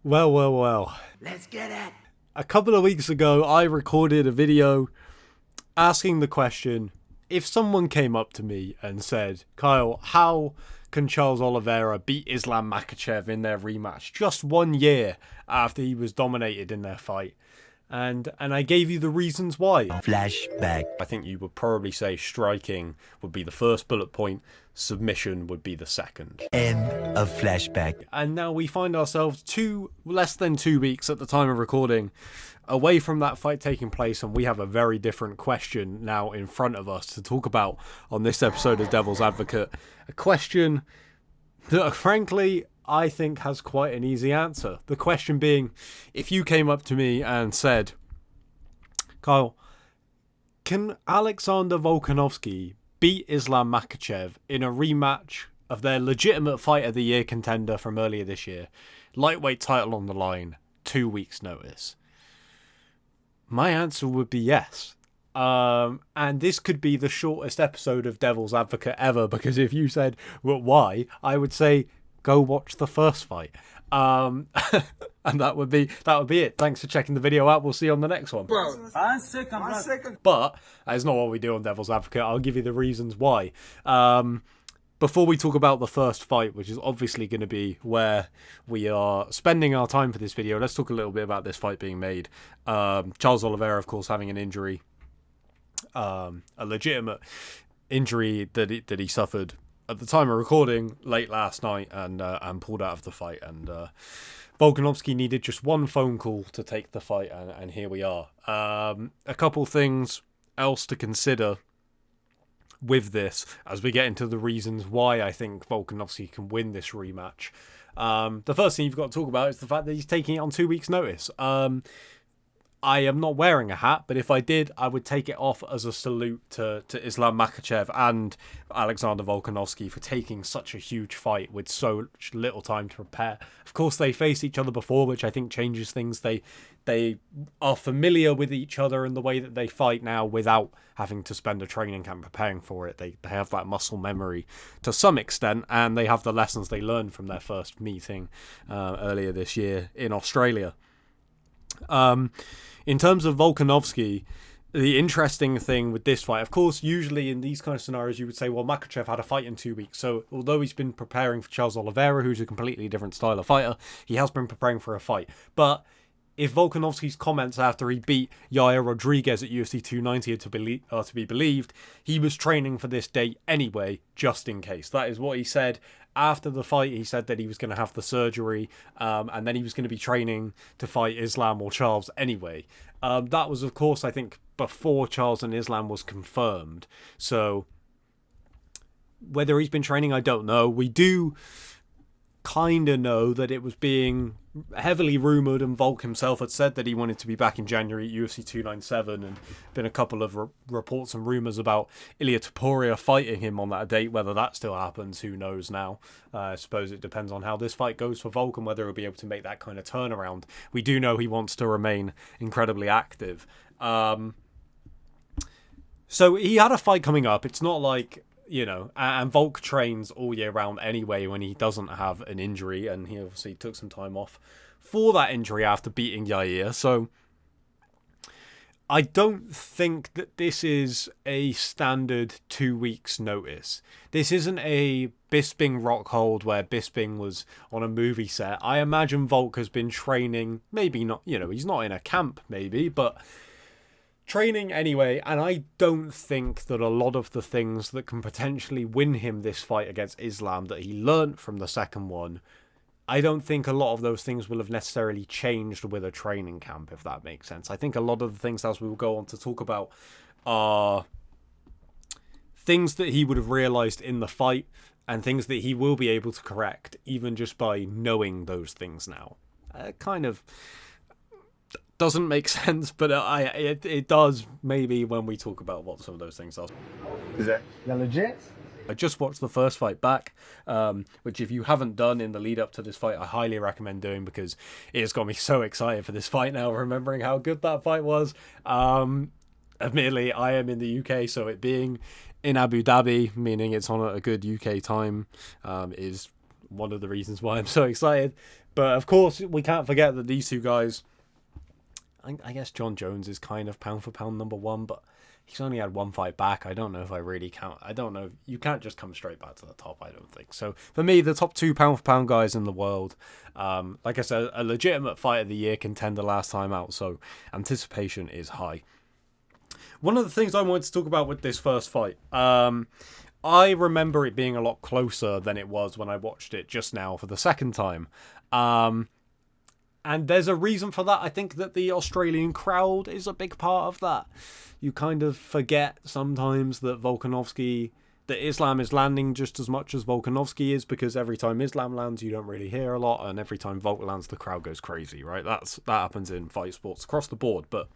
Well. Let's get it. A couple of weeks ago, I recorded a video asking the question, if someone came up to me and said, Kyle, how can Charles Oliveira beat Islam Makhachev in their rematch just 1 year after he was dominated in their fight? And I gave you the reasons why. Flashback. I think you would probably say striking would be the first bullet point, submission would be the second. End of flashback. And now we find ourselves less than 2 weeks at the time of recording away from that fight taking place, and we have a very different question now in front of us to talk about on this episode of Devil's Advocate. A question that, frankly, I think has quite an easy answer. The question being, if you came up to me and said, Kyle, can Alexander Volkanovski beat Islam Makhachev in a rematch of their legitimate Fight of the Year contender from earlier this year, lightweight title on the line, 2 weeks notice? My answer would be yes. And this could be the shortest episode of Devil's Advocate ever, because if you said, well, why? I would say, go watch the first fight. And that would be it. Thanks for checking the video out. We'll see you on the next one. One second. But that's not what we do on Devil's Advocate. I'll give you the reasons why. Before we talk about the first fight, which is obviously going to be where we are spending our time for this video, let's talk a little bit about this fight being made. Charles Oliveira, of course, having an injury, a legitimate injury that he suffered at the time of recording late last night, and pulled out of the fight. And Volkanovski needed just one phone call to take the fight, and here we are. A couple things else to consider with this as we get into the reasons why I think Volkanovski can win this rematch. The first thing you've got to talk about is the fact that he's taking it on 2 weeks' notice. I am not wearing a hat, but if I did, I would take it off as a salute to Islam Makhachev and Alexander Volkanovski for taking such a huge fight with so little time to prepare. Of course, they faced each other before, which I think changes things. They are familiar with each other in the way that they fight now without having to spend a training camp preparing for it. They have that muscle memory to some extent, and they have the lessons they learned from their first meeting earlier this year in Australia. In terms of Volkanovski, the interesting thing with this fight, of course, usually in these kind of scenarios, you would say, well, Makhachev had a fight in 2 weeks. So although he's been preparing for Charles Oliveira, who's a completely different style of fighter, he has been preparing for a fight. But if Volkanovski's comments after he beat Yair Rodriguez at UFC 290 are to be believed, he was training for this date anyway, just in case. That is what he said. After the fight, he said that he was going to have the surgery, and then he was going to be training to fight Islam or Charles anyway. That was, of course, I think, before Charles and Islam was confirmed. So whether he's been training, I don't know. We do kind of know that it was being heavily rumoured, and Volk himself had said that he wanted to be back in January at UFC 297, and been a couple of reports and rumours about Ilia Topuria fighting him on that date. Whether that still happens, who knows now. I suppose it depends on how this fight goes for Volk and whether he'll be able to make that kind of turnaround. We do know he wants to remain incredibly active. So he had a fight coming up. It's not like, you know, and Volk trains all year round anyway when he doesn't have an injury, and he obviously took some time off for that injury after beating Yair. So I don't think that this is a standard 2 weeks notice. This isn't a Bisping Rockhold where Bisping was on a movie set. I imagine Volk has been training, maybe not, you know, he's not in a camp maybe, but training anyway, and I don't think that a lot of the things that can potentially win him this fight against Islam that he learnt from the second one, I don't think a lot of those things will have necessarily changed with a training camp, if that makes sense. I think a lot of the things, as we will go on to talk about, are things that he would have realised in the fight, and things that he will be able to correct, even just by knowing those things now. Kind of doesn't make sense, but it does maybe when we talk about what some of those things are. Is that legit? I just watched the first fight back, which if you haven't done in the lead up to this fight, I highly recommend doing, because it has got me so excited for this fight now, remembering how good that fight was. Admittedly, I am in the UK, so it being in Abu Dhabi, meaning it's on a good UK time, is one of the reasons why I'm so excited. But of course, we can't forget that these two guys. I guess John Jones is kind of pound for pound number one, but he's only had one fight back. I don't know if I really count. I don't know. You can't just come straight back to the top, I don't think. So for me, the top two pound for pound guys in the world, like I said, a legitimate fight of the year contender last time out. So anticipation is high. One of the things I wanted to talk about with this first fight, I remember it being a lot closer than it was when I watched it just now for the second time. And there's a reason for that. I think that the Australian crowd is a big part of that. You kind of forget sometimes that Islam is landing just as much as Volkanovski is, because every time Islam lands, you don't really hear a lot, and every time Volk lands, the crowd goes crazy, right? That happens in fight sports across the board. But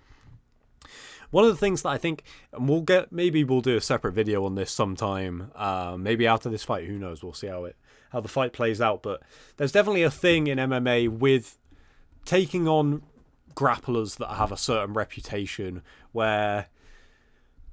one of the things that I think, and maybe we'll do a separate video on this sometime, maybe after this fight, who knows? We'll see how the fight plays out. But there's definitely a thing in MMA with taking on grapplers that have a certain reputation, where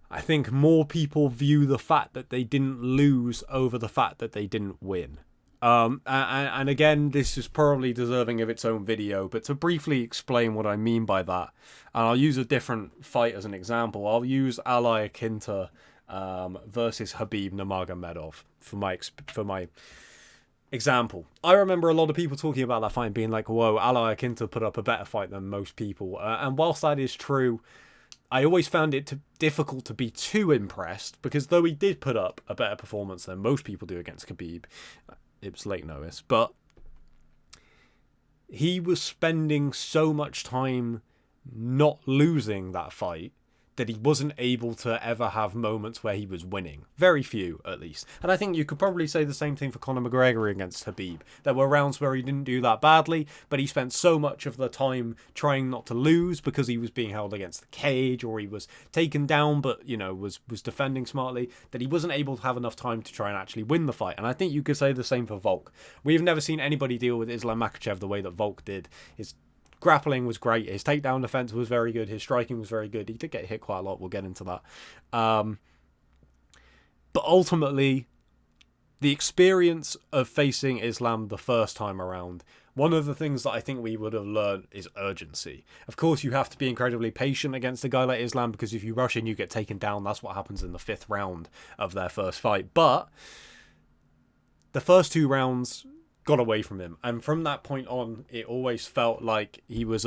I think more people view the fact that they didn't lose over the fact that they didn't win. And again, this is probably deserving of its own video, but to briefly explain what I mean by that, and I'll use a different fight as an example. I'll use Al Iaquinta versus Khabib Nurmagomedov for my example. I remember a lot of people talking about that fight and being like, whoa, Al Iaquinta put up a better fight than most people. And whilst that is true, I always found it difficult to be too impressed, because though he did put up a better performance than most people do against Khabib, it was late notice, but he was spending so much time not losing that fight that he wasn't able to ever have moments where he was winning. Very few, at least. And I think you could probably say the same thing for Conor McGregor against Khabib. There were rounds where he didn't do that badly, but he spent so much of the time trying not to lose because he was being held against the cage, or he was taken down but, was defending smartly, that he wasn't able to have enough time to try and actually win the fight. And I think you could say the same for Volk. We've never seen anybody deal with Islam Makhachev the way that Volk did. His grappling was great. His takedown defense was very good. His striking was very good. He did get hit quite a lot. We'll get into that. But ultimately, the experience of facing Islam the first time around, one of the things that I think we would have learned is urgency. Of course, you have to be incredibly patient against a guy like Islam, because if you rush in, you get taken down. That's what happens in the 5th round of their first fight. But the first 2 rounds got away from him, and from that point on, it always felt like he was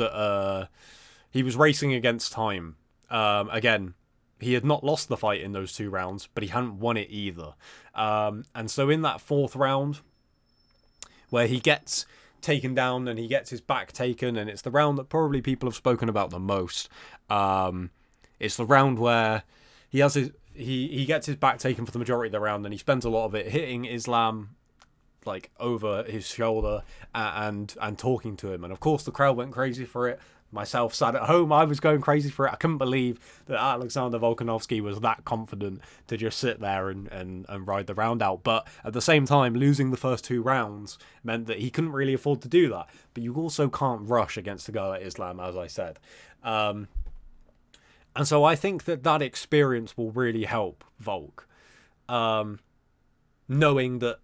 racing against time. Again, he had not lost the fight in those 2 rounds, but he hadn't won it either. And so in that 4th round, where he gets taken down and he gets his back taken, and it's the round that probably people have spoken about the most. It's the round where he gets his back taken for the majority of the round, and he spends a lot of it hitting Islam like over his shoulder and talking to him. And of course the crowd went crazy for it. Myself sat at home, I was going crazy for it. I couldn't believe that Alexander Volkanovski was that confident to just sit there and ride the round out. But at the same time, losing the first 2 rounds meant that he couldn't really afford to do that. But you also can't rush against a guy like Islam, as I said. And so I think that experience will really help Volk. Knowing that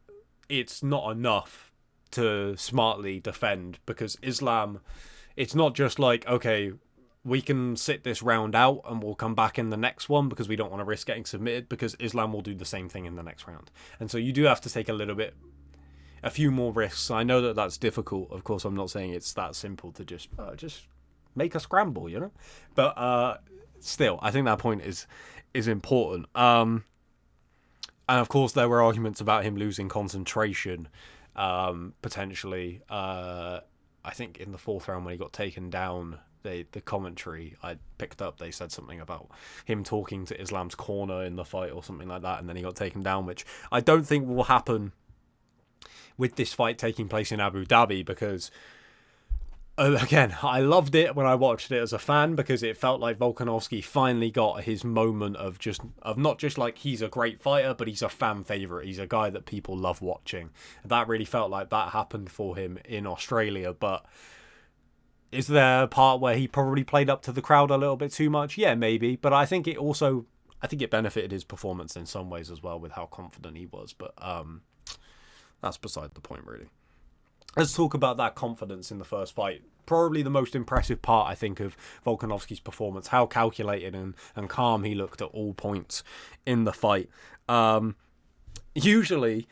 it's not enough to smartly defend, because Islam, it's not just like, okay, we can sit this round out and we'll come back in the next one because we don't want to risk getting submitted, because Islam will do the same thing in the next round. And so you do have to take a few more risks. I know that that's difficult. Of course, I'm not saying it's that simple to just make a scramble, But still, I think that point is important. And of course, there were arguments about him losing concentration, potentially. I think in the 4th round when he got taken down, the commentary I picked up, they said something about him talking to Islam's corner in the fight or something like that, and then he got taken down, which I don't think will happen with this fight taking place in Abu Dhabi, because again, I loved it when I watched it as a fan, because it felt like Volkanovski finally got his moment of not just like he's a great fighter, but he's a fan favorite. He's a guy that people love watching. That really felt like that happened for him in Australia. But is there a part where he probably played up to the crowd a little bit too much? Yeah, maybe. But I think it benefited his performance in some ways as well, with how confident he was. But that's beside the point, really. let's talk about that confidence in the first fight. Probably the most impressive part, I think, of Volkanovski's performance, how calculated and calm he looked at all points in the fight. Usually,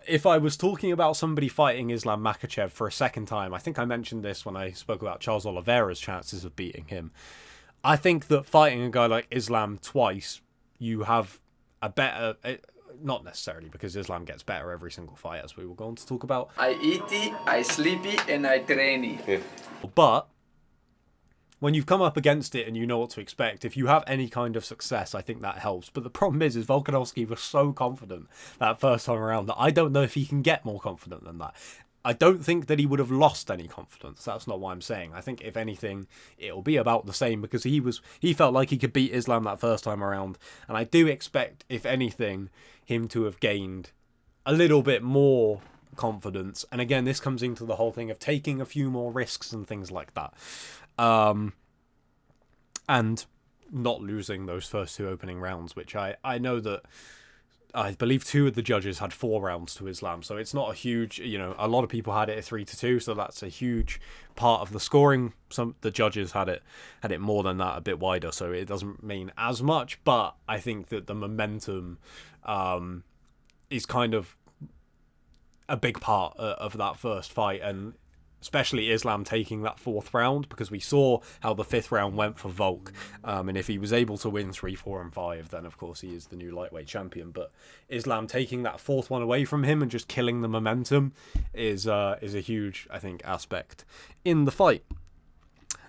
if I was talking about somebody fighting Islam Makhachev for a second time, I think I mentioned this when I spoke about Charles Oliveira's chances of beating him. I think that fighting a guy like Islam twice, you have a better... Not necessarily, because Islam gets better every single fight, as we were going to talk about. I eat, I sleep, and I train. But when you've come up against it and you know what to expect, if you have any kind of success, I think that helps. But the problem is Volkanovski was so confident that first time around that I don't know if he can get more confident than that. I don't think that he would have lost any confidence. That's not what I'm saying. I think, if anything, it'll be about the same, because he felt like he could beat Islam that first time around. And I do expect, if anything, him to have gained a little bit more confidence. And again, this comes into the whole thing of taking a few more risks and things like that. And not losing those first two opening rounds, which I know that I believe 2 of the judges had 4 rounds to Islam, so it's not a huge, a lot of people had it at 3-2, so that's a huge part of the scoring. The judges had it more than that, a bit wider, so it doesn't mean as much, but I think that the momentum is kind of a big part of that first fight, and especially Islam taking that 4th round, because we saw how the 5th round went for Volk. And if he was able to win 3, 4, and 5, then of course he is the new lightweight champion. But Islam taking that 4th one away from him and just killing the momentum is a huge, I think, aspect in the fight.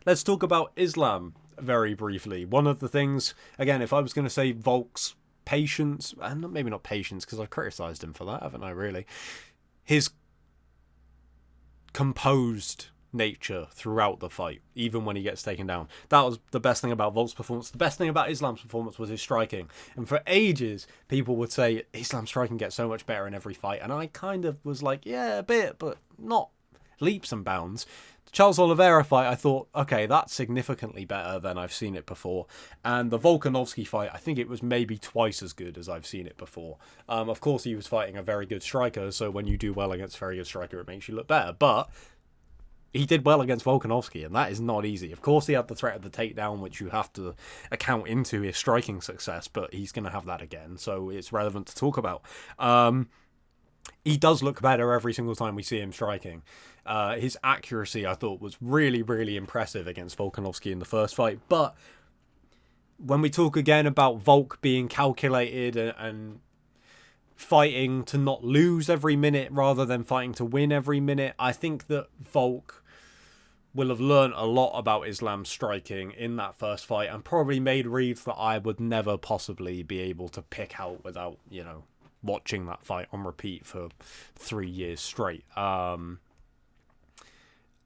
Let's talk about Islam very briefly. One of the things, again, if I was going to say Volk's patience, and maybe not patience, because I've criticised him for that, haven't I, really? His composed nature throughout the fight, even when he gets taken down. That was the best thing about Volk's performance. The best thing about Islam's performance was his striking. And for ages, people would say Islam's striking gets so much better in every fight. And I kind of was like, yeah, a bit, but not leaps and bounds. The Charles Oliveira fight, I thought, okay, that's significantly better than I've seen it before. And the Volkanovski fight, I think it was maybe twice as good as I've seen it before. Of course, he was fighting a very good striker, so when you do well against a very good striker, it makes you look better. But he did well against Volkanovski, and that is not easy. Of course, he had the threat of the takedown, which you have to account into his striking success, but he's going to have that again, so it's relevant to talk about. He does look better every single time we see him striking. His accuracy, I thought, was really, really impressive against Volkanovski in the first fight. But when we talk again about Volk being calculated and fighting to not lose every minute rather than fighting to win every minute, I think that Volk will have learned a lot about Islam's striking in that first fight and probably made reads that I would never possibly be able to pick out without, watching that fight on repeat for 3 years straight. And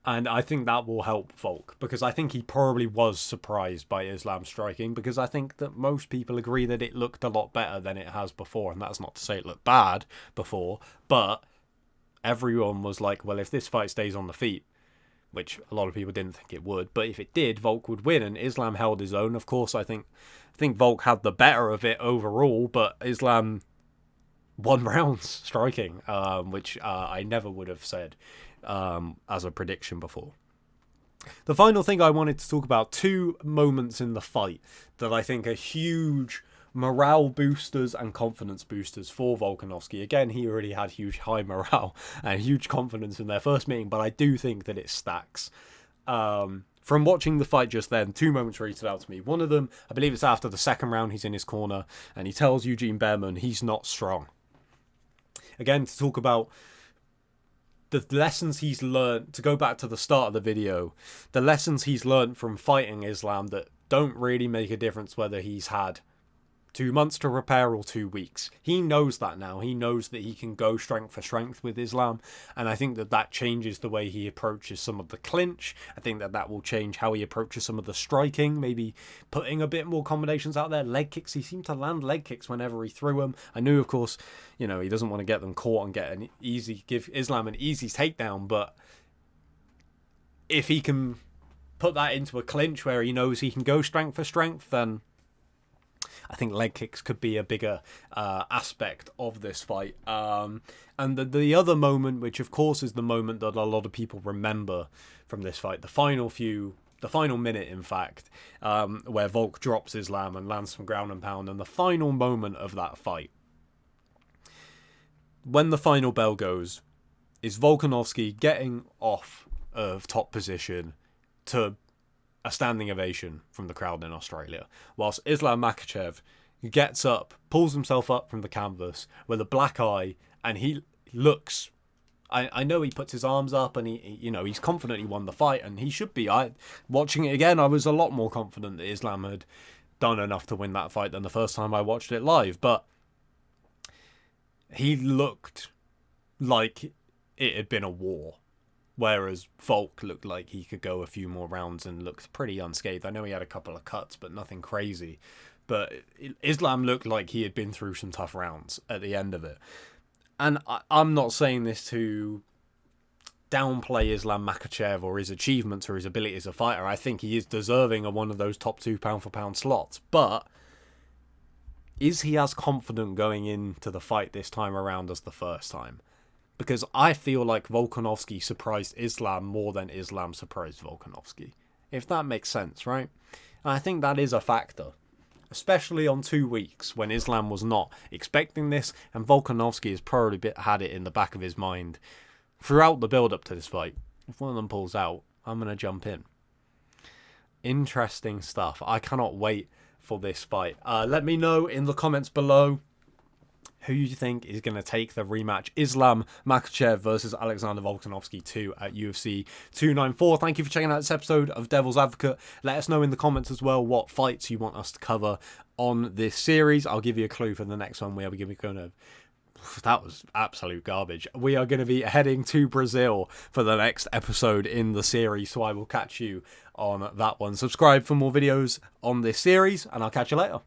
I think that will help Volk, because I think he probably was surprised by Islam's striking, because I think that most people agree that it looked a lot better than it has before. And that's not to say it looked bad before, but everyone was like, well, if this fight stays on the feet, which a lot of people didn't think it would, but if it did, Volk would win, and Islam held his own. Of course, I think Volk had the better of it overall, but Islam won rounds striking, which I never would have said as a prediction before. The final thing I wanted to talk about, 2 moments in the fight that I think are huge morale boosters and confidence boosters for Volkanovski. Again, he already had huge high morale and huge confidence in their first meeting, but I do think that it stacks. From watching the fight just then, 2 moments really stood out to me. One of them, I believe it's after the 2nd round, he's in his corner and he tells Eugene Behrman he's not strong. Again, to talk about the lessons he's learned, to go back to the start of the video, the lessons he's learned from fighting Islam that don't really make a difference whether he's had 2 months to prepare or 2 weeks. He knows that now. He knows that he can go strength for strength with Islam, and I think that that changes the way he approaches some of the clinch. I think that that will change how he approaches some of the striking, maybe putting a bit more combinations out there. Leg kicks, he seemed to land leg kicks whenever he threw them. I knew, of course, he doesn't want to get them caught and give Islam an easy takedown, but if he can put that into a clinch where he knows he can go strength for strength, then I think leg kicks could be a bigger aspect of this fight. And the other moment, which of course is the moment that a lot of people remember from this fight, the final minute, in fact, where Volk drops Islam and lands some ground and pound, and the final moment of that fight, when the final bell goes, is Volkanovski getting off of top position to a standing ovation from the crowd in Australia, whilst Islam Makhachev gets up, pulls himself up from the canvas with a black eye, and he looks... I know he puts his arms up and he's confident he won the fight, and he should be. Watching it again, I was a lot more confident that Islam had done enough to win that fight than the first time I watched it live, but he looked like it had been a war, whereas Volk looked like he could go a few more rounds and looked pretty unscathed. I know he had a couple of cuts, but nothing crazy. But Islam looked like he had been through some tough rounds at the end of it. And I'm not saying this to downplay Islam Makhachev or his achievements or his ability as a fighter. I think he is deserving of one of those top 2 pound-for-pound slots. But is he as confident going into the fight this time around as the first time? Because I feel like Volkanovski surprised Islam more than Islam surprised Volkanovski. If that makes sense, right? And I think that is a factor. Especially on 2 weeks when Islam was not expecting this, and Volkanovski has probably had it in the back of his mind throughout the build-up to this fight. If one of them pulls out, I'm going to jump in. Interesting stuff. I cannot wait for this fight. Let me know in the comments below who you think is going to take the rematch. Islam Makhachev versus Alexander Volkanovski 2 at UFC 294. Thank you for checking out this episode of Devil's Advocate. Let us know in the comments as well what fights you want us to cover on this series. I'll give you a clue for the next one. We're going to... That was absolute garbage. We are going to be heading to Brazil for the next episode in the series, so I will catch you on that one. Subscribe for more videos on this series, and I'll catch you later.